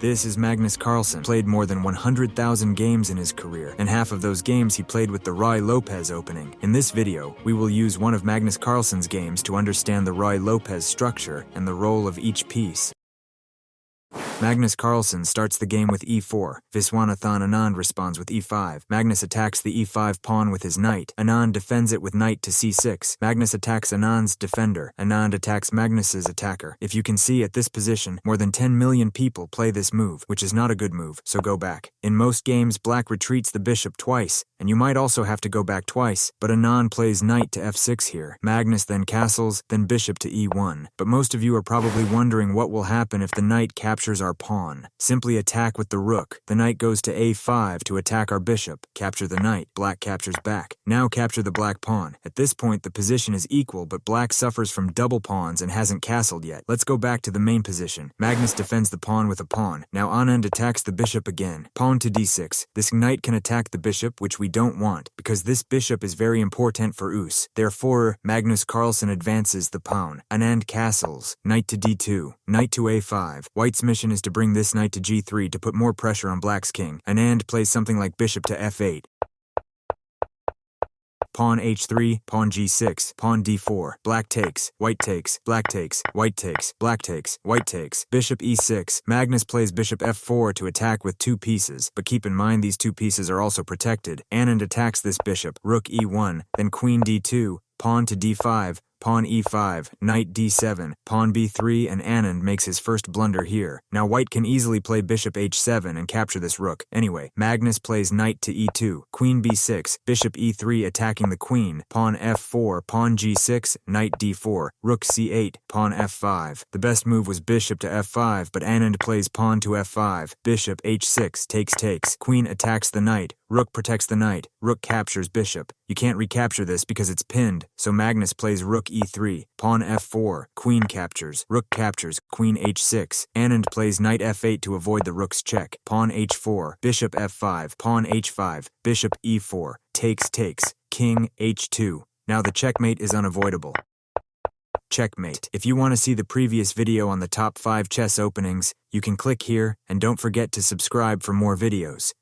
This is Magnus Carlsen. Played more than 100,000 games in his career, and half of those games he played with the Ruy Lopez opening. In this video, we will use one of Magnus Carlsen's games to understand the Ruy Lopez structure and the role of each piece. Magnus Carlsen starts the game with e4. Viswanathan Anand responds with e5. Magnus attacks the e5 pawn with his knight. Anand defends it with knight to c6. Magnus attacks Anand's defender. Anand attacks Magnus's attacker. If you can see at this position, more than 10 million people play this move, which is not a good move, so go back. In most games, black retreats the bishop twice, and you might also have to go back twice, but Anand plays knight to f6 here. Magnus then castles, then bishop to e1. But most of you are probably wondering what will happen if the knight captures our pawn. Simply attack with the rook. The knight goes to a5 to attack our bishop. Capture the knight. Black captures back. Now capture the black pawn. At this point, the position is equal, but black suffers from double pawns and hasn't castled yet. Let's go back to the main position. Magnus defends the pawn with a pawn. Now Anand attacks the bishop again. Pawn to d6. This knight can attack the bishop, which we don't want, because this bishop is very important for us. Therefore, Magnus Carlsen advances the pawn. Anand castles. Knight to d2. Knight to a5. White's mission is to bring this knight to g3 to put more pressure on black's king. Anand plays something like bishop to f8. Pawn h3, pawn g6, pawn d4, black takes, white takes, black takes, white takes, black takes, white takes, bishop e6. Magnus plays bishop f4 to attack with two pieces, but keep in mind these two pieces are also protected. Anand attacks this bishop, rook e1, then queen d2, pawn to d5, pawn e5, knight d7, pawn b3, and Anand makes his first blunder here. Now white can easily play bishop h7 and capture this rook. Anyway, Magnus plays knight to e2, queen b6, bishop e3 attacking the queen, pawn f4, pawn g6, knight d4, rook c8, pawn f5. The best move was bishop to f5, but Anand plays pawn to f5, bishop h6, takes, queen attacks the knight, rook protects the knight, rook captures bishop. You can't recapture this because it's pinned, so Magnus plays rook e3, pawn f4, queen captures, rook captures, queen h6. Anand plays knight f8 to avoid the rook's check, pawn h4, bishop f5, pawn h5, bishop e4, takes, king h2. Now the checkmate is unavoidable. Checkmate. If you want to see the previous video on the top 5 chess openings, you can click here, and don't forget to subscribe for more videos.